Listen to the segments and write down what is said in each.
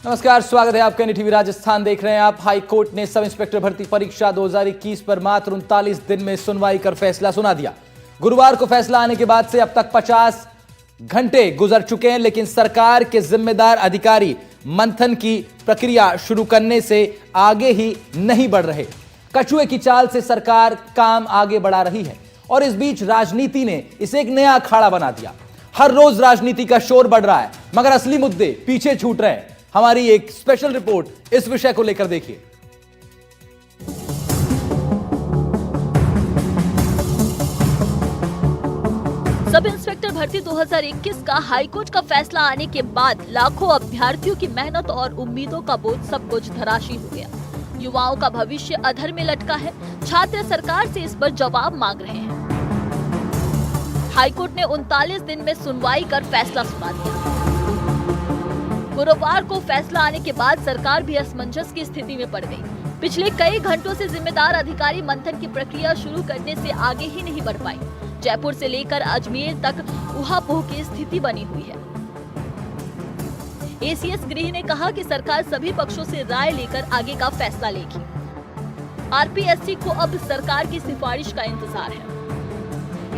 नमस्कार, स्वागत है आपका एनडीटीवी राजस्थान देख रहे हैं आप। हाई कोर्ट ने सब इंस्पेक्टर भर्ती परीक्षा 2021 पर मात्र 39 दिन में सुनवाई कर फैसला सुना दिया। गुरुवार को फैसला आने के बाद से अब तक 50 घंटे गुजर चुके हैं, लेकिन सरकार के जिम्मेदार अधिकारी मंथन की प्रक्रिया शुरू करने से आगे ही नहीं बढ़ रहे। कछुए की चाल से सरकार काम आगे बढ़ा रही है और इस बीच राजनीति ने इसे एक नया अखाड़ा बना दिया। हर रोज राजनीति का शोर बढ़ रहा है, मगर असली मुद्दे पीछे छूट रहे हैं। हमारी एक स्पेशल रिपोर्ट इस विषय को लेकर देखिए। सब इंस्पेक्टर भर्ती 2021 का हाईकोर्ट का फैसला आने के बाद लाखों अभ्यर्थियों की मेहनत और उम्मीदों का बोझ सब कुछ धराशी हो गया। युवाओं का भविष्य अधर में लटका है। छात्र सरकार से इस पर जवाब मांग रहे हैं। हाईकोर्ट ने 39 दिन में सुनवाई कर फैसला सुना दिया। गुरुवार को फैसला आने के बाद सरकार भी असमंजस की स्थिति में पड़ गई। पिछले कई घंटों से जिम्मेदार अधिकारी मंथन की प्रक्रिया शुरू करने से आगे ही नहीं बढ़ पाए। जयपुर से लेकर अजमेर तक ऊहापोह की स्थिति बनी हुई है। एसीएस गृह ने कहा कि सरकार सभी पक्षों से राय लेकर आगे का फैसला लेगी। आरपीएससी को अब सरकार की सिफारिश का इंतजार है।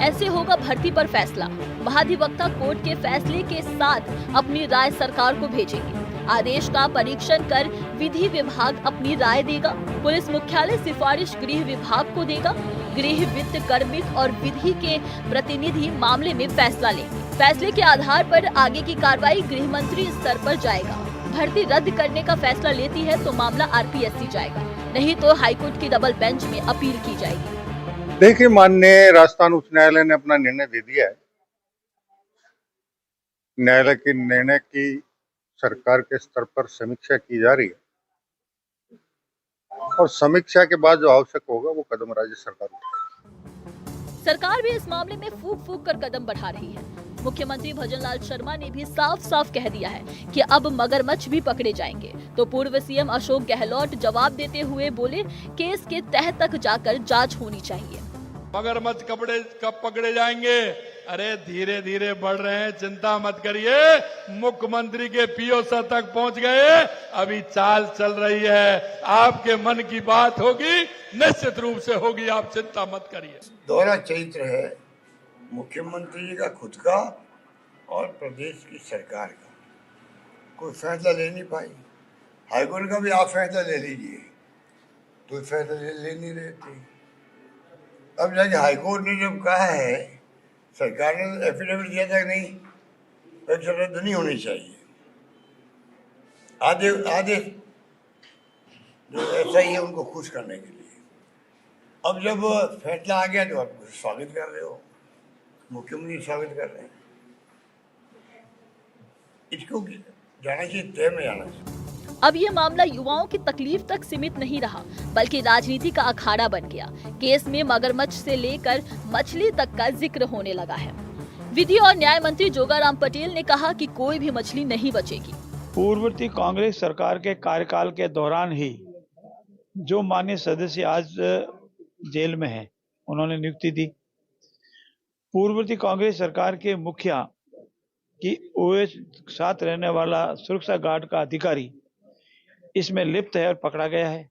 ऐसे होगा भर्ती पर फैसला। महाधिवक्ता कोर्ट के फैसले के साथ अपनी राय सरकार को भेजेगी। आदेश का परीक्षण कर विधि विभाग अपनी राय देगा। पुलिस मुख्यालय सिफारिश गृह विभाग को देगा। गृह, वित्त, कार्मिक और विधि के प्रतिनिधि मामले में फैसला लेंगे। फैसले के आधार पर आगे की कार्रवाई गृह मंत्री स्तर पर जाएगा। भर्ती रद्द करने का फैसला लेती है तो मामला आरपीएससी जाएगा, नहीं तो हाईकोर्ट की डबल बेंच में अपील की जाएगी। देखिए, माननीय राजस्थान उच्च न्यायालय ने अपना निर्णय दे दिया है। न्यायालय के निर्णय की सरकार के स्तर पर समीक्षा की जा रही है और समीक्षा के बाद जो आवश्यक होगा वो कदम राज्य सरकार उठाएगी। सरकार भी इस मामले में फूंक फूंक कर कदम बढ़ा रही है। मुख्यमंत्री भजनलाल शर्मा ने भी साफ साफ कह दिया है कि अब मगरमच्छ भी पकड़े जाएंगे। तो पूर्व सीएम अशोक गहलोत जवाब देते हुए बोले, केस के तह तक जाकर जांच होनी चाहिए। मगरमच्छ कब पकड़े जाएंगे? अरे धीरे धीरे बढ़ रहे हैं, चिंता मत करिए। मुख्यमंत्री के पीओ स्तर तक पहुंच गए, अभी चाल चल रही है। आपके मन की बात होगी, निश्चित रूप से होगी, आप चिंता मत करिए। दोहरा चरित्र है मुख्यमंत्री जी का खुद का और प्रदेश की सरकार का। कोई फैसला ले नहीं पाई। हाईकोर्ट का भी आप फैसला ले लीजिए, तो फैसला ले नहीं रहे थे। अब जाके हाईकोर्ट ने जब कहा है, सरकार ने एफिडेविट दिया था कि नहीं, फैसला रद्द नहीं होनी चाहिए। आदेश जो ऐसा ही है उनको खुश करने के लिए। अब जब फैसला आ गया तो आप स्वागत कर रहे हो, मुख्यमंत्री स्वागत कर रहे हैं। इसको जाना चाहिए, तय में जाना चाहिए। अब ये मामला युवाओं की तकलीफ तक सीमित नहीं रहा, बल्कि राजनीति का अखाड़ा बन गया। केस में मगरमच्छ से लेकर मछली तक का जिक्र होने लगा है। विधि और न्याय मंत्री जोगाराम पटेल ने कहा कि कोई भी मछली नहीं बचेगी। पूर्ववर्ती कांग्रेस सरकार के कार्यकाल के दौरान ही जो माननीय सदस्य आज जेल में हैं, उन्होंने नियुक्ति दी। पूर्ववर्ती कांग्रेस सरकार के मुखिया की ओएस साथ रहने वाला सुरक्षा गार्ड का अधिकारी इसमें लिप्त है और पकड़ा गया है।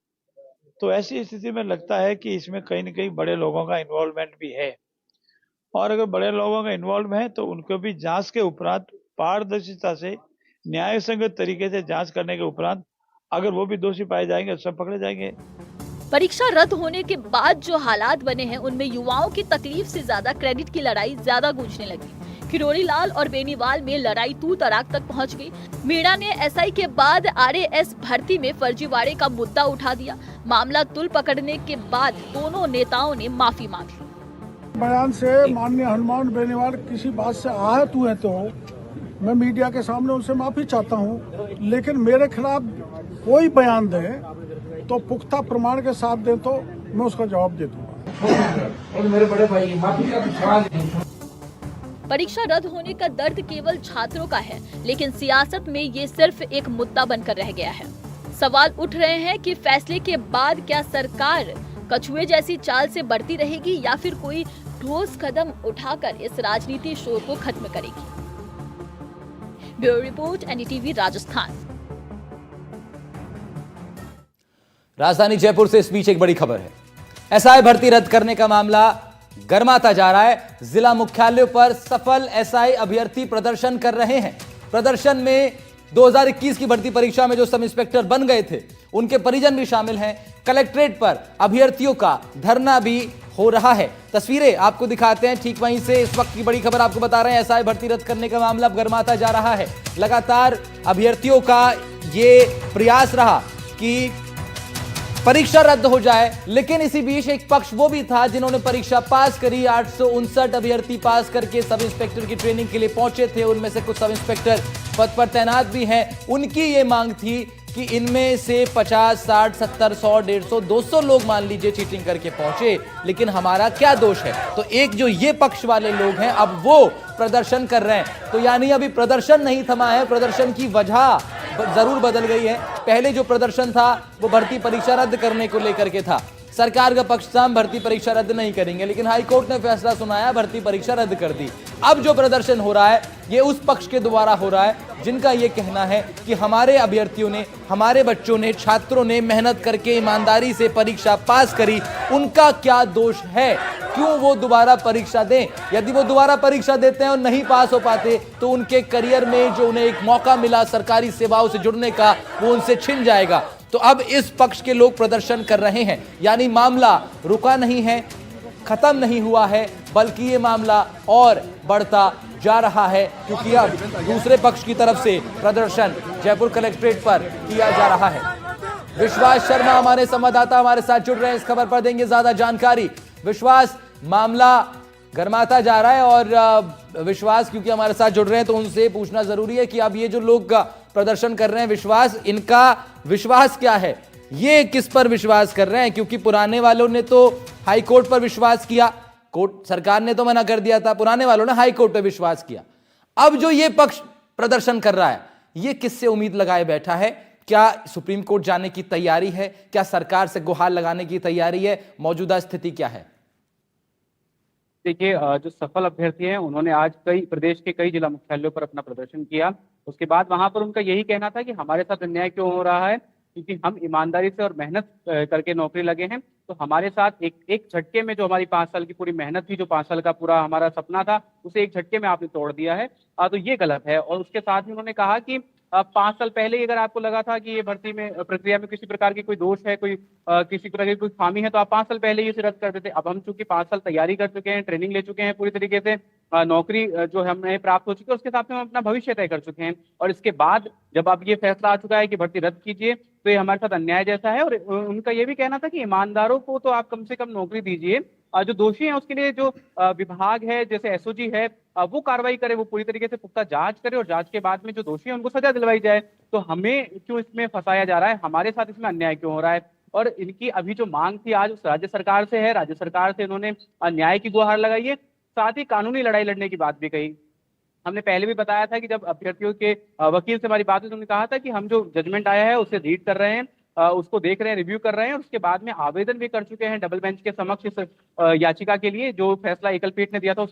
तो ऐसी स्थिति में लगता है कि इसमें कहीं न कहीं बड़े लोगों का इन्वॉल्वमेंट भी है, और अगर बड़े लोगों का इन्वॉल्व है तो उनको भी जांच के उपरांत पारदर्शिता से न्याय संगत तरीके से जांच करने के उपरांत अगर वो भी दोषी पाए जाएंगे तो सब पकड़े जाएंगे। परीक्षा रद्द होने के बाद जो हालात बने हैं, उनमें युवाओं की तकलीफ से ज्यादा क्रेडिट की लड़ाई ज्यादा गूंजने लगी। किरोड़ी लाल और बेनीवाल में लड़ाई तू तड़ाक तक पहुंच गई। मीणा ने एसआई के बाद आरएएस भर्ती में फर्जीवाड़े का मुद्दा उठा दिया। मामला तुल पकड़ने के बाद दोनों नेताओं ने माफी मांगी। बयान से माननीय हनुमान बेनीवाल किसी बात से आहत हुए तो मैं मीडिया के सामने उनसे माफी चाहता हूं, लेकिन मेरे खिलाफ कोई बयान दे तो पुख्ता प्रमाण के साथ दे तो मैं उसका जवाब दे दूंगा। मेरे बड़े भाई की माफी का सवाल नहीं। परीक्षा रद्द होने का दर्द केवल छात्रों का है, लेकिन सियासत में ये सिर्फ एक मुद्दा बनकर रह गया है। सवाल उठ रहे हैं कि फैसले के बाद क्या सरकार कछुए जैसी चाल से बढ़ती रहेगी या फिर कोई ठोस कदम उठाकर इस राजनीति शोर को खत्म करेगी। Bureau report, NDTV Rajasthan. राजधानी जयपुर से इस बीच एक बड़ी खबर है। एसआई भर्ती रद्द करने का मामला गर्माता जा रहा है। जिला मुख्यालयों पर सफल एसआई अभ्यर्थी प्रदर्शन कर रहे हैं। प्रदर्शन में 2021 की भर्ती परीक्षा में जो सब इंस्पेक्टर बन गए थे उनके परिजन भी शामिल हैं। कलेक्ट्रेट पर अभ्यर्थियों का धरना भी हो रहा है। तस्वीरें आपको दिखाते हैं। ठीक वहीं से इस वक्त की बड़ी खबर आपको बता रहे हैं, एसआई भर्ती रद्द करने का मामला अब गर्माता जा रहा है। लगातार अभ्यर्थियों का ये प्रयास रहा कि परीक्षा रद्द हो जाए, लेकिन इसी बीच एक पक्ष वो भी था जिन्होंने परीक्षा पास करी। 859 अभ्यर्थी पास करके सब इंस्पेक्टर की ट्रेनिंग के लिए पहुंचे थे। उनमें से कुछ सब इंस्पेक्टर पद पर तैनात भी हैं। उनकी ये मांग थी कि इनमें से 50, 60, 70, 100, 150, 200 लोग मान लीजिए चीटिंग करके पहुंचे, लेकिन हमारा क्या दोष है। तो एक जो ये पक्ष वाले लोग हैं अब वो प्रदर्शन कर रहे हैं। तो यानी अभी प्रदर्शन नहीं थमा है, प्रदर्शन की वजह जरूर बदल गई है। पहले जो प्रदर्शन था वो भर्ती परीक्षा रद्द करने को लेकर के था। सरकार का पक्ष था हम भर्ती परीक्षा रद्द नहीं करेंगे, लेकिन हाईकोर्ट ने फैसला सुनाया, भर्ती परीक्षा रद्द कर दी। अब जो प्रदर्शन हो रहा है ये उस पक्ष के द्वारा हो रहा है जिनका ये कहना है कि हमारे अभ्यर्थियों ने, हमारे बच्चों ने, छात्रों ने मेहनत करके ईमानदारी से परीक्षा पास करी, उनका क्या दोष है, क्यों वो दोबारा परीक्षा दें। यदि वो दोबारा परीक्षा देते हैं और नहीं पास हो पाते तो उनके करियर में जो उन्हें एक मौका मिला सरकारी सेवाओं से जुड़ने का वो उनसे छिन जाएगा। तो अब इस पक्ष के लोग प्रदर्शन कर रहे हैं, यानी मामला रुका नहीं है, खत्म नहीं हुआ है, बल्कि ये मामला और बढ़ता जा रहा है, क्योंकि अब दूसरे पक्ष की तरफ से प्रदर्शन जयपुर कलेक्ट्रेट पर किया जा रहा है। विश्वास शर्मा हमारे संवाददाता हमारे साथ जुड़ रहे हैं, इस खबर पर देंगे ज्यादा जानकारी। विश्वास, मामला गर्माता जा रहा है और विश्वास क्योंकि हमारे साथ जुड़ रहे हैं तो उनसे पूछना जरूरी है कि अब ये जो लोग प्रदर्शन कर रहे हैं, विश्वास, इनका विश्वास क्या है, ये किस पर विश्वास कर रहे हैं? क्योंकि पुराने वालों ने तो हाई कोर्ट पर विश्वास किया, कोर्ट सरकार ने तो मना कर दिया था, पुराने वालों ने हाई कोर्ट पर विश्वास किया। अब जो ये पक्ष प्रदर्शन कर रहा है ये किससे उम्मीद लगाए बैठा है? क्या सुप्रीम कोर्ट जाने की तैयारी है? क्या सरकार से गुहार लगाने की तैयारी है? मौजूदा स्थिति क्या है? देखिए, जो सफल अभ्यर्थी हैं उन्होंने आज प्रदेश के कई जिला मुख्यालयों पर अपना प्रदर्शन किया। उसके बाद वहां पर उनका यही कहना था कि हमारे साथ अन्याय क्यों हो रहा है, क्योंकि हम ईमानदारी से और मेहनत करके नौकरी लगे हैं, तो हमारे साथ एक झटके में जो हमारी 5 साल की पूरी मेहनत थी, जो 5 साल का पूरा हमारा सपना था, उसे एक झटके में आपने तोड़ दिया है। तो ये गलत है। और उसके साथ ही उन्होंने कहा कि 5 साल पहले ही अगर आपको लगा था कि ये भर्ती में प्रक्रिया में किसी प्रकार की कोई दोष है, किसी प्रकार की कोई खामी है, तो आप 5 साल पहले ही इसे रद्द कर देते। अब हम चूंकि 5 साल तैयारी कर चुके हैं, ट्रेनिंग ले चुके हैं, पूरी तरीके से नौकरी जो हमें प्राप्त हो चुकी है, उसके साथ में हम अपना भविष्य तय कर चुके हैं। और इसके बाद जब अब ये फैसला आ चुका है कि भर्ती रद्द कीजिए, तो ये हमारे साथ अन्याय जैसा है। और उनका ये भी कहना था कि ईमानदारों को तो आप कम से कम नौकरी दीजिए, जो दोषी हैं उसके लिए जो विभाग है, जैसे एसओजी है, वो कार्रवाई करे, वो पूरी तरीके से पुख्ता जांच करे और जांच के बाद में जो दोषी है उनको सजा दिलवाई जाए। तो हमें क्यों इसमें फंसाया जा रहा है, हमारे साथ इसमें अन्याय क्यों हो रहा है? और इनकी अभी जो मांग थी आज उस राज्य सरकार से है, राज्य सरकार से इन्होंने न्याय की गुहार लगाई है, साथ ही कानूनी लड़ाई लड़ने की बात भी कही। हमने पहले भी बताया था कि जब अभ्यर्थियों के वकील से हमारी बात हुई तो उन्होंने कहा था कि हम जो जजमेंट आया है उसे रीड कर रहे हैं, उसको देख रहे हैं, रिव्यू कर रहे हैं, और उसके बाद में आवेदन भी कर चुके हैं डबल बेंच के समक्ष इस याचिका के लिए, जो फैसला एकल पीठ ने दिया था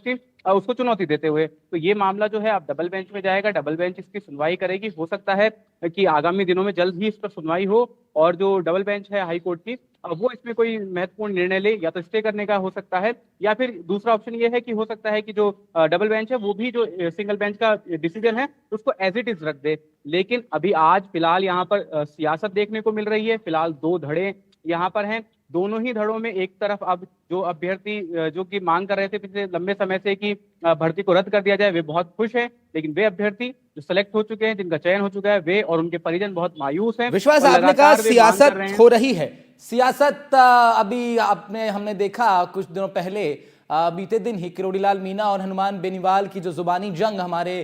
उसको चुनौती देते हुए। तो ये मामला जो है अब डबल बेंच में जाएगा, डबल बेंच इसकी सुनवाई करेगी। हो सकता है कि आगामी दिनों में जल्द ही इस पर सुनवाई हो और जो डबल बेंच है हाई कोर्ट की, वो इसमें कोई महत्वपूर्ण निर्णय ले, या तो स्टे करने का हो सकता है, या फिर दूसरा ऑप्शन ये है कि हो सकता है कि जो डबल बेंच है वो भी जो सिंगल बेंच का डिसीजन है उसको एज इट इज रख दे। लेकिन अभी आज फिलहाल यहाँ पर सियासत देखने को मिल रही है। फिलहाल 2 धड़े यहाँ पर हैं। दोनों ही धड़ों में एक तरफ अब जो अभ्यर्थी जो कि मांग कर रहे थे पिछले लंबे समय से कि भर्ती को रद्द कर दिया जाए, वे बहुत खुश हैं, लेकिन वे अभ्यर्थी जो सेलेक्ट हो चुके हैं, जिनका चयन हो चुका है, वे और उनके परिजन बहुत मायूस हैं। विश्वास, आपने कहा सियासत हो रही है, सियासत अभी हमने देखा कुछ दिनों पहले, बीते दिन ही किरोड़ीलाल मीना और हनुमान बेनीवाल की जो जुबानी जंग हमारे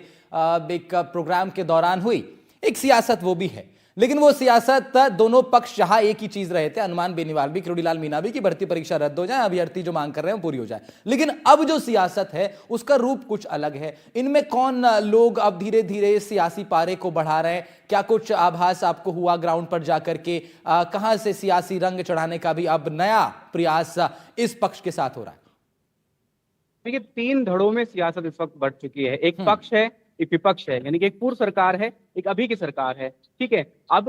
एक प्रोग्राम के दौरान हुई, एक सियासत वो भी है। लेकिन वो सियासत दोनों पक्ष जहां एक ही चीज रहे थे, हनुमान बेनीवाल भी, किरोड़ीलाल मीना भी, कि भर्ती परीक्षा रद्द हो जाए, अभ्यर्थी जो मांग कर रहे हैं वो पूरी हो जाए। लेकिन अब जो सियासत है उसका रूप कुछ अलग है। इनमें कौन लोग अब धीरे धीरे सियासी पारे को बढ़ा रहे हैं? क्या कुछ आभास आपको हुआ ग्राउंड पर जाकर के? कहां से सियासी रंग चढ़ाने का भी अब नया प्रयास इस पक्ष के साथ हो रहा है? देखिए, 3 धड़ों में सियासत इस वक्त बढ़ चुकी है। एक पक्ष है, एक विपक्ष है, यानी कि एक पूर्व सरकार है, एक अभी की सरकार है। ठीक है, अब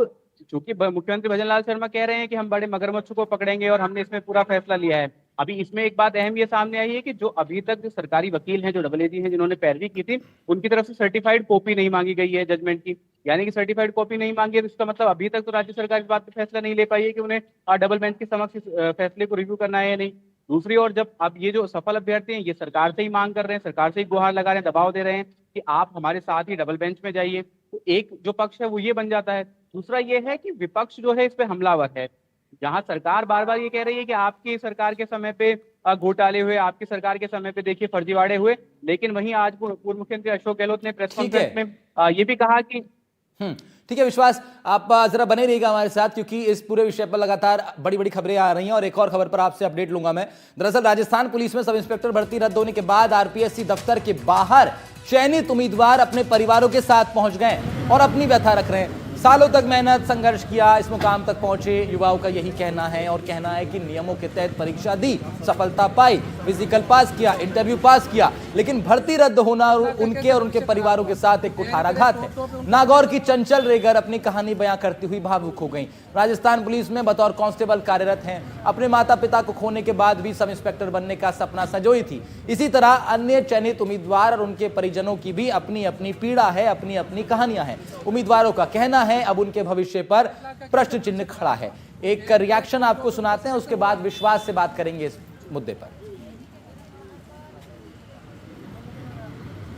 चूंकि मुख्यमंत्री भजनलाल शर्मा कह रहे हैं कि हम बड़े मगरमच्छ को पकड़ेंगे और हमने इसमें पूरा फैसला लिया है। अभी इसमें एक बात अहम ये सामने आई है कि जो अभी तक जो सरकारी वकील हैं, जो डबल-एजी हैं, जिन्होंने पैरवी की थी, उनकी तरफ से सर्टिफाइड कॉपी नहीं मांगी गई है जजमेंट की। यानी कि सर्टिफाइड कॉपी नहीं मांगी है, तो इसका मतलब अभी तक तो राज्य सरकार इस बात पे फैसला नहीं ले पाई है कि उन्हें डबल बेंच के समक्ष इस फैसले को रिव्यू करना है या नहीं। दूसरी ओर जब अब ये जो सफल अभ्यर्थी हैं, ये सरकार से ही मांग कर रहे हैं, सरकार से ही गुहार लगा रहे हैं, दबाव दे रहे हैं कि आप हमारे साथ ही डबल बेंच में जाइए, तो एक जो पक्ष है वो ये बन जाता है। दूसरा ये है कि विपक्ष जो है इस पे हमलावर है। जहां सरकार बार बार ये कह रही है कि आपकी सरकार के समय पे घोटाले हुए, आपकी सरकार के समय पे देखिए फर्जीवाड़े हुए, लेकिन वहीं आज पूर्व मुख्यमंत्री अशोक गहलोत ने प्रेस कॉन्फ्रेंस में ये भी कहा कि ठीक है विश्वास, आप जरा बने रहिएगा हमारे साथ, क्योंकि इस पूरे विषय पर लगातार बड़ी बड़ी खबरें आ रही हैं और एक और खबर पर आपसे अपडेट लूंगा मैं। दरअसल राजस्थान पुलिस में सब इंस्पेक्टर भर्ती रद्द होने के बाद आरपीएससी दफ्तर के बाहर चयनित उम्मीदवार अपने परिवारों के साथ पहुंच गए और अपनी व्यथा रख रहे हैं। सालों तक मेहनत संघर्ष किया, इस मुकाम तक पहुंचे युवाओं का यही कहना है और कहना है कि नियमों के तहत परीक्षा दी, सफलता पाई, फिजिकल पास किया, इंटरव्यू पास किया, लेकिन भर्ती रद्द होना उनके और उनके परिवारों के साथ एक कुठाराघात है। नागौर की चंचल रेगर अपनी कहानी बयां करती हुई भावुक हो गई। राजस्थान पुलिस में बतौर कांस्टेबल कार्यरत हैं, अपने माता पिता को खोने के बाद भी सब इंस्पेक्टर बनने का सपना संजोई थी। इसी तरह अन्य चयनित उम्मीदवार और उनके परिजनों की भी अपनी अपनी पीड़ा है, अपनी अपनी कहानियां हैं। उम्मीदवारों का कहना है अब उनके भविष्य पर प्रश्न चिन्ह खड़ा है। एक रिएक्शन आपको सुनाते हैं, उसके बाद विश्वास से बात करेंगे इस मुद्दे पर।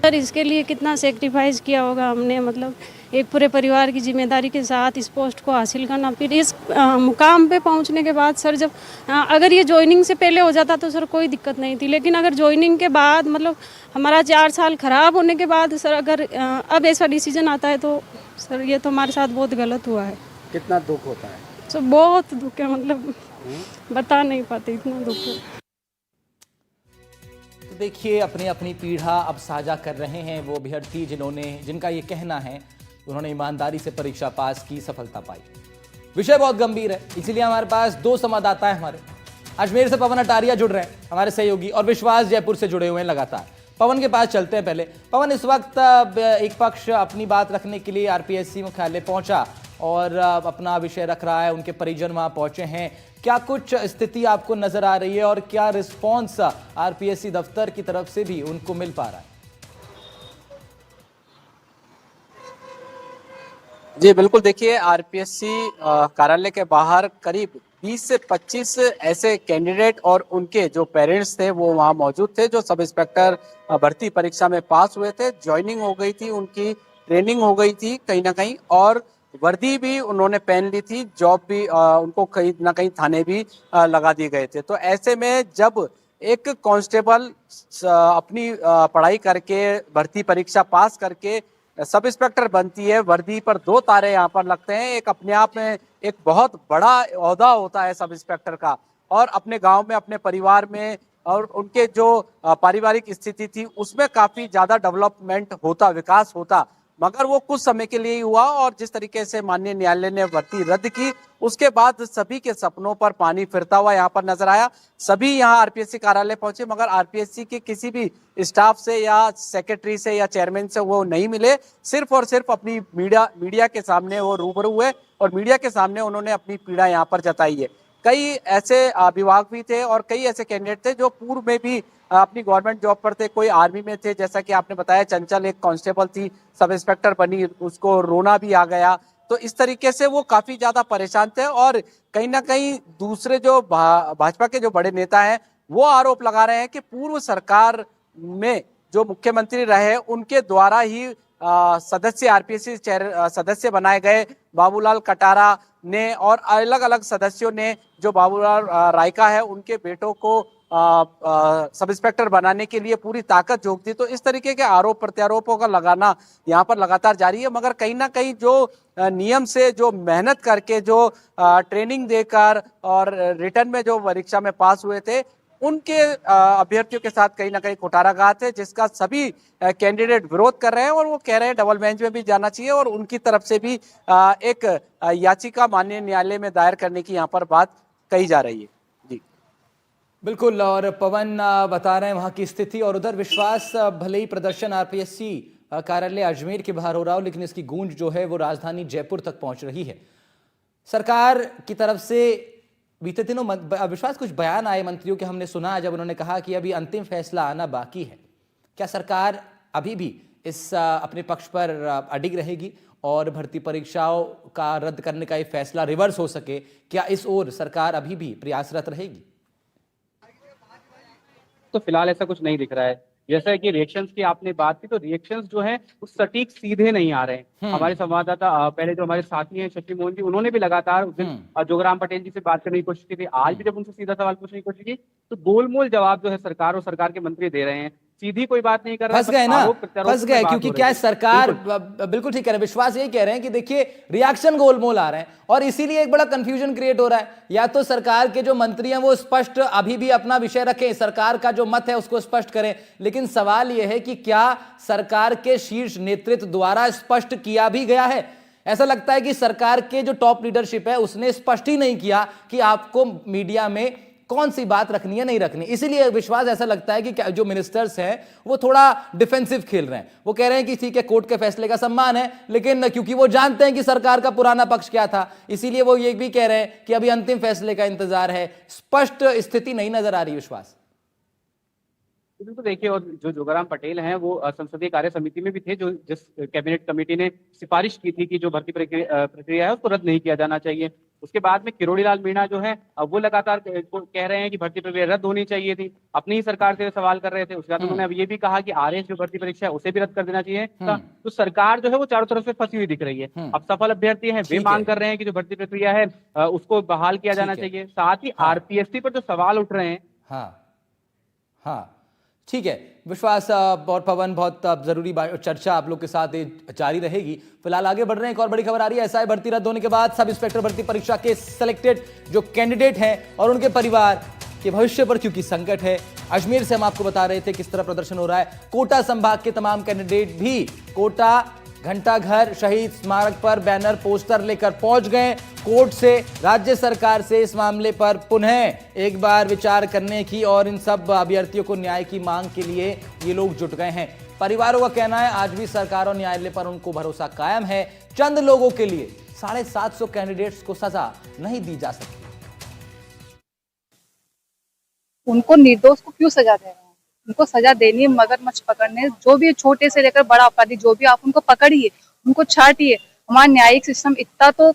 सर, इसके लिए कितना सेक्रीफाइस किया होगा हमने, मतलब एक पूरे परिवार की जिम्मेदारी के साथ इस पोस्ट को हासिल करना, फिर इस मुकाम पे पहुंचने के बाद सर, जब अगर ये ज्वाइनिंग से पहले हो जाता तो सर कोई दिक्कत नहीं थी, लेकिन अगर ज्वाइनिंग के बाद मतलब हमारा 4 साल खराब होने के बाद सर अगर अब ऐसा डिसीजन आता है तो सर ये तो हमारे साथ बहुत गलत हुआ है। कितना दुख होता है? सर बहुत दुख है, मतलब बता नहीं पाते इतना दुख है। तो देखिए अपनी अपनी पीड़ा अब साझा कर रहे हैं वो अभ्यर्थी जिनका ये कहना है उन्होंने ईमानदारी से परीक्षा पास की, सफलता पाई। विषय बहुत गंभीर है, इसीलिए हमारे पास 2 संवाददाता है हमारे। अजमेर से पवन अटारिया जुड़ रहे हैं हमारे सहयोगी, और विश्वास जयपुर से जुड़े हुए हैं लगातार। पवन के पास चलते हैं पहले। पवन, इस वक्त एक पक्ष अपनी बात रखने के लिए आरपीएससी मुख्यालय पहुंचा और अपना विषय रख रहा है, उनके परिजन वहां पहुंचे हैं। क्या कुछ स्थिति आपको नजर आ रही है और क्या रिस्पॉन्स आरपीएससी दफ्तर की तरफ से भी उनको मिल पा रहा है? जी बिल्कुल, देखिए आरपीएससी कार्यालय के बाहर करीब 20 से 25 ऐसे कैंडिडेट और उनके जो पेरेंट्स थे वो वहाँ मौजूद थे, जो सब इंस्पेक्टर भर्ती परीक्षा में पास हुए थे। ज्वाइनिंग हो गई थी, उनकी ट्रेनिंग हो गई थी कहीं ना कहीं, और वर्दी भी उन्होंने पहन ली थी, जॉब भी उनको कहीं ना कहीं थाने भी लगा दिए गए थे। तो ऐसे में जब एक कांस्टेबल अपनी पढ़ाई करके भर्ती परीक्षा पास करके सब इंस्पेक्टर बनती है, वर्दी पर 2 तारे यहाँ पर लगते हैं। एक अपने आप में एक बहुत बड़ा ओहदा होता है सब इंस्पेक्टर का, और अपने गांव में, अपने परिवार में और उनके जो पारिवारिक स्थिति थी उसमें काफी ज्यादा डेवलपमेंट होता, विकास होता, मगर वो कुछ समय के लिए ही हुआ। और जिस तरीके से माननीय न्यायालय ने भर्ती रद्द की, उसके बाद सभी के सपनों पर पानी फिरता हुआ यहाँ पर नजर आया। सभी यहाँ आरपीएससी कार्यालय पहुंचे, मगर आरपीएससी के किसी भी स्टाफ से या सेक्रेटरी से या चेयरमैन से वो नहीं मिले। सिर्फ और सिर्फ अपनी मीडिया के सामने वो रूबरू हुए और मीडिया के सामने उन्होंने अपनी पीड़ा यहाँ पर जताई है। कई ऐसे विभाग भी थे और कई ऐसे कैंडिडेट थे जो पूर्व में भी अपनी गवर्नमेंट जॉब पर थे, कोई आर्मी में थे, जैसा कि आपने बताया चंचल एक कांस्टेबल थी, सब इंस्पेक्टर बनी, उसको रोना भी आ गया। तो इस तरीके से वो काफी ज्यादा परेशान थे और कहीं ना कहीं दूसरे जो भाजपा के जो बड़े नेता हैं वो आरोप लगा रहे हैं कि पूर्व सरकार में जो मुख्यमंत्री रहे उनके द्वारा ही सदस्य आरपीएससी सदस्य बनाए गए बाबूलाल कटारा ने और अलग अलग सदस्यों ने जो बाबूलाल रायका है उनके बेटों को सब इंस्पेक्टर बनाने के लिए पूरी ताकत झोंक दी। तो इस तरीके के आरोप प्रत्यारोपों का लगाना यहाँ पर लगातार जारी है, मगर कहीं ना कहीं जो नियम से, जो मेहनत करके, जो ट्रेनिंग देकर और रिटर्न में जो परीक्षा में पास हुए थे, उनके अभ्यर्थियों के साथ कहीं ना कहीं कुठाराघात है, जिसका सभी कैंडिडेट विरोध कर रहे हैं और वो कह रहे हैं डबल बेंच में भी जाना चाहिए और उनकी तरफ से भी एक याचिका माननीय न्यायालय में दायर करने की यहाँ पर बात कही जा रही है। जी बिल्कुल, और पवन बता रहे हैं वहां की स्थिति। और उधर विश्वास, भले ही प्रदर्शन आरपीएससी कार्यालय अजमेर के बाहर हो रहा हो, लेकिन इसकी गूंज जो है वो राजधानी जयपुर तक पहुंच रही है। सरकार की तरफ से बीते दिनों विश्वास कुछ बयान आए मंत्रियों के, हमने सुना जब उन्होंने कहा कि अभी अंतिम फैसला आना बाकी है। क्या सरकार अभी भी इस अपने पक्ष पर अडिग रहेगी और भर्ती परीक्षाओं का रद्द करने का ये फैसला रिवर्स हो सके? क्या इस ओर सरकार अभी भी प्रयासरत रहेगी? तो फिलहाल ऐसा कुछ नहीं दिख रहा है। जैसा कि रिएक्शंस की आपने बात की, तो रिएक्शंस जो हैं उस सटीक सीधे नहीं आ रहे हैं। हमारे संवाददाता पहले जो हमारे साथी हैं शशि मोहन जी, उन्होंने भी लगातार उस दिन जोगराम पटेल जी से बात करने की कोशिश की थी। आज भी जब उनसे सीधा सवाल पूछने की कोशिश की तो गोलमोल जवाब जो है सरकार और सरकार के मंत्री दे रहे हैं, सीधी कोई बात नहीं कर रहे। फंस गए ना, फंस गए, क्योंकि क्या है सरकार बिल्कुल ठीक कह रहे हैं, विश्वास यही कह रहे हैं कि देखिए रिएक्शन गोलमोल आ रहे हैं और इसीलिए एक बड़ा कंफ्यूजन क्रिएट हो रहा है। या तो सरकार के जो मंत्री हैं वो स्पष्ट अभी भी अपना विषय रखें, सरकार का जो मत है उसको स्पष्ट करें, लेकिन सवाल यह है कि क्या सरकार के शीर्ष नेतृत्व द्वारा स्पष्ट किया भी गया है? ऐसा लगता है कि सरकार के जो टॉप लीडरशिप है उसने स्पष्ट ही नहीं किया कि आपको मीडिया में कौन सी बात रखनी है नहीं रखनी। इसीलिए विश्वास ऐसा लगता है कि जो मिनिस्टर्स हैं वो थोड़ा डिफेंसिव खेल रहे हैं। वो कह रहे हैं कि ठीक है कोर्ट के फैसले का सम्मान है, लेकिन क्योंकि वो जानते हैं कि सरकार का पुराना पक्ष क्या था, इसीलिए वो ये भी कह रहे हैं कि अभी अंतिम फैसले का इंतजार है। स्पष्ट स्थिति नहीं नजर आ रही विश्वास। बिल्कुल देखिए, और जो जोगराम पटेल हैं वो संसदीय कार्य समिति में भी थे, जो जिस कैबिनेट कमेटी ने सिफारिश की थी कि जो भर्ती प्रक्रिया है उसको रद्द नहीं किया जाना चाहिए। उसके बाद में किरोड़ी लाल मीणा जो है वो लगातार कह रहे हैं कि भर्ती प्रक्रिया रद्द होनी चाहिए थी, अपनी ही सरकार से सवाल कर रहे थे। उसके बाद उन्होंने अब ये भी कहा कि आरएस जो भर्ती परीक्षा है उसे भी रद्द कर देना चाहिए। तो सरकार जो है वो चारों तरफ से फंसी हुई दिख रही है। अब सफल अभ्यर्थी हैं वे मांग कर रहे हैं कि जो भर्ती प्रक्रिया है उसको बहाल किया जाना चाहिए। साथ ही आरपीएससी पर जो सवाल उठ रहे हैं। हाँ ठीक है विश्वास और पवन, बहुत जरूरी चर्चा आप लोग के साथ जारी रहेगी। फिलहाल आगे बढ़ रहे हैं, एक और बड़ी खबर आ रही है। एसआई भर्ती रद्द होने के बाद सब इंस्पेक्टर भर्ती परीक्षा के सिलेक्टेड जो कैंडिडेट हैं और उनके परिवार के भविष्य पर क्योंकि संकट है। अजमेर से हम आपको बता रहे थे किस तरह प्रदर्शन हो रहा है। कोटा संभाग के तमाम कैंडिडेट भी कोटा घंटाघर शहीद स्मारक पर बैनर पोस्टर लेकर पहुंच गए। कोर्ट से राज्य सरकार से इस मामले पर पुनः एक बार विचार करने की और इन सब अभ्यर्थियों को न्याय की मांग के लिए ये लोग जुट गए हैं। परिवारों का कहना है आज भी सरकार और न्यायालय पर उनको भरोसा कायम है। चंद लोगों के लिए 750 कैंडिडेट्स को सजा नहीं दी जा सकती। उनको निर्दोष को क्यों सजा दे रहे हैं? उनको सजा देनी है, मगरमच्छ पकड़ने, जो भी छोटे से लेकर बड़ा अपराधी जो भी, आप उनको पकड़िए, उनको छाटिए। हमारा न्यायिक सिस्टम इतना तो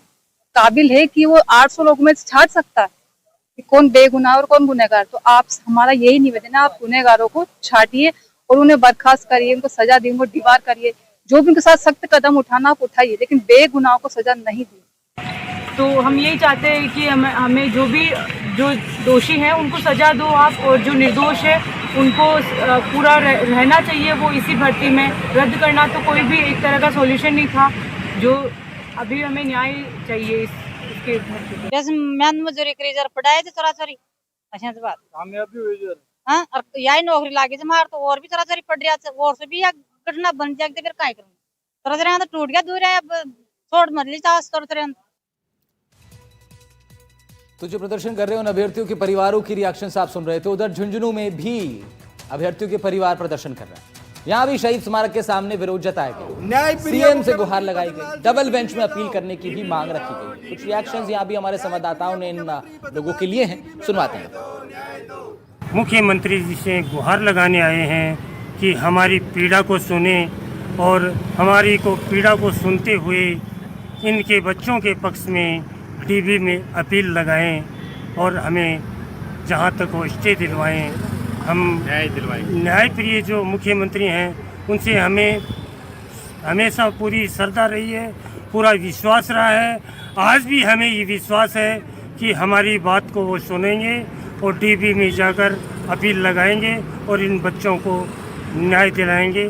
काबिल है कि वो 800 लोगों में छाट सकता है कि कौन बेगुनाह और कौन गुनहगार। तो आप, हमारा यही निवेदन है, आप गुनहगारों को छाटिए और उन्हें बर्खास्त करिए, उनको सजा दी, उनको डिबार करिए, जो भी उनके साथ सख्त कदम उठाना आप उठाइए, लेकिन बेगुनाहों को सजा नहीं दी। तो हम यही चाहते हैं कि हमें जो दोषी हैं उनको सजा दो आप, और जो निर्दोष है उनको पूरा रहना चाहिए वो इसी भर्ती में। रद्द करना तो कोई भी एक तरह का सॉल्यूशन नहीं था। जो अभी हमें न्याय चाहिए इसके भर्ती। जैसे मैं मजदूरी करी जरा पढ़ाए थे चोरी अच्छा बात कामयाबी हुई जरा, हां, और यही नौकरी लागे जे मार तो और भी चोरी पड़ रहा है, और से भी या घटना बन जाए तो फिर काय करूं? चोरी तो टूट गया दूर है, अब छोड़ मत ली चास चोरी। तो जो प्रदर्शन कर रहे हैं उन अभ्यर्थियों के परिवारों की रिएक्शंस आप सुन रहे थे। उधर झुंझुनू में भी अभ्यर्थियों के परिवार प्रदर्शन कर रहे हैं। यहां भी शहीद स्मारक के सामने विरोध जताया गया, सीएम से गुहार लगाई गई, डबल बेंच में अपील करने की भी मांग रखी गई। कुछ रिएक्शंस यहां भी हमारे संवाददाताओं ने इन लोगों के लिए हैं, सुनवाते हैं। मुख्यमंत्री जी से गुहार लगाने आए हैं कि हमारी पीड़ा को सुने और हमारी पीड़ा को सुनते हुए इनके बच्चों के पक्ष में टीवी में अपील लगाएं और हमें जहां तक वो स्टे दिलवाएं। हम न्याय प्रिय जो मुख्यमंत्री हैं उनसे हमें हमेशा पूरी श्रद्धा रही है, पूरा विश्वास रहा है। आज भी हमें ये विश्वास है कि हमारी बात को वो सुनेंगे और टीवी में जाकर अपील लगाएंगे और इन बच्चों को न्याय दिलाएंगे।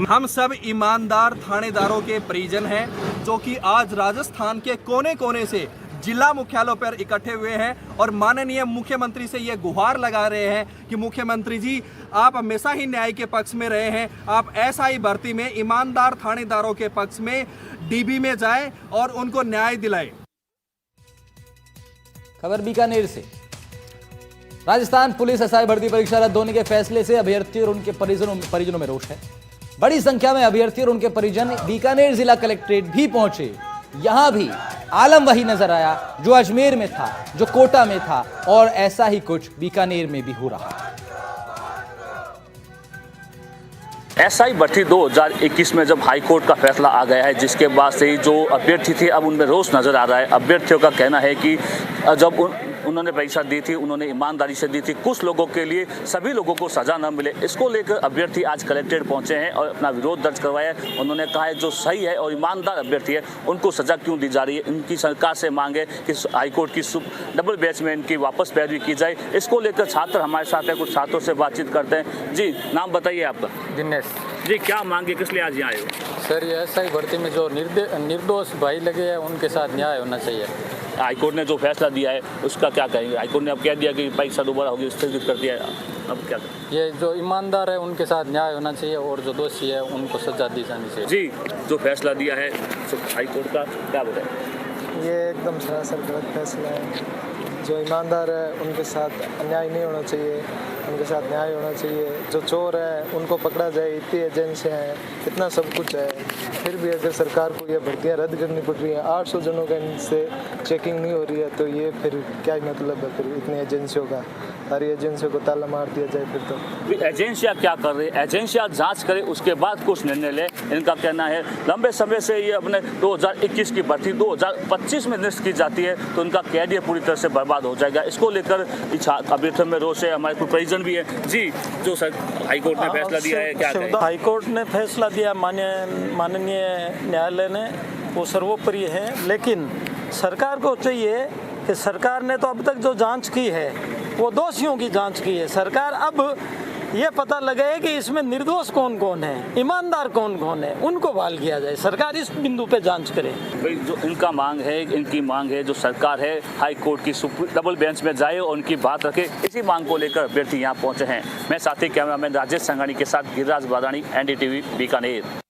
हम सब ईमानदार थानेदारों के परिजन हैं जो कि आज राजस्थान के कोने कोने से जिला मुख्यालयों पर इकट्ठे हुए हैं और माननीय मुख्यमंत्री से ये गुहार लगा रहे हैं कि मुख्यमंत्री जी आप हमेशा ही न्याय के पक्ष में रहे हैं, आप एसआई भर्ती में ईमानदार थानेदारों के पक्ष में डीबी में जाएं और उनको न्याय दिलाएं। खबर बीकानेर से। राजस्थान पुलिस एसआई भर्ती परीक्षा रद्द होने के फैसले से अभ्यर्थी और उनके परिजनों में रोष है। बड़ी संख्या में अभ्यर्थी और उनके परिजन बीकानेर जिला कलेक्ट्रेट भी पहुंचे। यहां भी आलम वही नजर आया जो अजमेर में था, जो कोटा में था, और ऐसा ही कुछ बीकानेर में भी हो रहा है। एसआई भर्ती 2021 में जब हाईकोर्ट का फैसला आ गया है, जिसके बाद से ही जो अभ्यर्थी थे अब उनमें रोष नजर आ रहा है। अभ्यर्थियों का कहना है कि जब उन्होंने परीक्षा दी थी, उन्होंने ईमानदारी से दी थी, कुछ लोगों के लिए सभी लोगों को सजा न मिले, इसको लेकर अभ्यर्थी आज कलेक्ट्रेट पहुंचे हैं और अपना विरोध दर्ज करवाया है। उन्होंने कहा है जो सही है और ईमानदार अभ्यर्थी है उनको सजा क्यों दी जा रही है। इनकी सरकार से मांग है कि हाईकोर्ट की डबल बेंच में इनकी वापस पैरवी की जाए। इसको लेकर छात्र हमारे साथ है, कुछ छात्रों से बातचीत करते हैं। जी, नाम बताइए आपका। दिनेश जी, क्या मांगे, किस लिए आज यहाँ आए हो? सर, ये एसआई भर्ती में जो निर्दोष भाई लगे हैं उनके साथ न्याय होना चाहिए। हाईकोर्ट ने जो फैसला दिया है उसका क्या कहेंगे? हाईकोर्ट ने अब कह दिया कि परीक्षा दोबारा होगी, स्थगित कर दिया है, अब क्या करें? ये जो ईमानदार है उनके साथ न्याय होना चाहिए और जो दोषी है उनको सजा दी जानी चाहिए। जी, जो फैसला दिया है हाईकोर्ट का, क्या बताएं? ये एकदम सरासर गलत फैसला है। जो ईमानदार है उनके साथ अन्याय नहीं होना चाहिए, उनके साथ न्याय होना चाहिए। जो चोर है उनको पकड़ा जाए। इतनी एजेंसियाँ हैं, इतना सब कुछ है, फिर भी अगर सरकार को ये भर्तियाँ रद्द करनी पड़ रही हैं, 800 जनों का इनसे चेकिंग नहीं हो रही है, तो ये फिर क्या मतलब है? फिर इतनी एजेंसियों का, सारी एजेंसियों को ताला मार दिया जाए फिर तो। एजेंसियाँ क्या कर रही है? एजेंसियाँ जांच करे, उसके बाद कुछ निर्णय ले। इनका कहना है लंबे समय से ये अपने 2021 की भर्ती 2025 में निरस्त की जाती है तो उनका कैरियर पूरी तरह से बर्बाद हो जाएगा। इसको लेकर अभ्यर्थियों में रोष है। हमारे कुछ परिजन भी है। जी, जो सर हाईकोर्ट ने फैसला दिया है, क्या कहें? हाईकोर्ट ने फैसला दिया, माननीय न्यायालय ने, वो सर्वोपरि है, लेकिन सरकार को चाहिए कि सरकार ने तो अब तक जो जांच की है वो दोषियों की जांच की है। सरकार अब ये पता लगाए कि इसमें निर्दोष कौन कौन है, ईमानदार कौन कौन है, उनको बहाल किया जाए। सरकार इस बिंदु पे जांच करे। भाई, जो इनका मांग है, इनकी मांग है जो सरकार है हाई कोर्ट की डबल बेंच में जाए और उनकी बात रखे। इसी मांग को लेकर अभ्यर्थी यहाँ पहुंचे हैं। मैं साथी कैमरामैन राजेश संघानी के साथ गिरिराज बादानी, NDTV बीकानेर।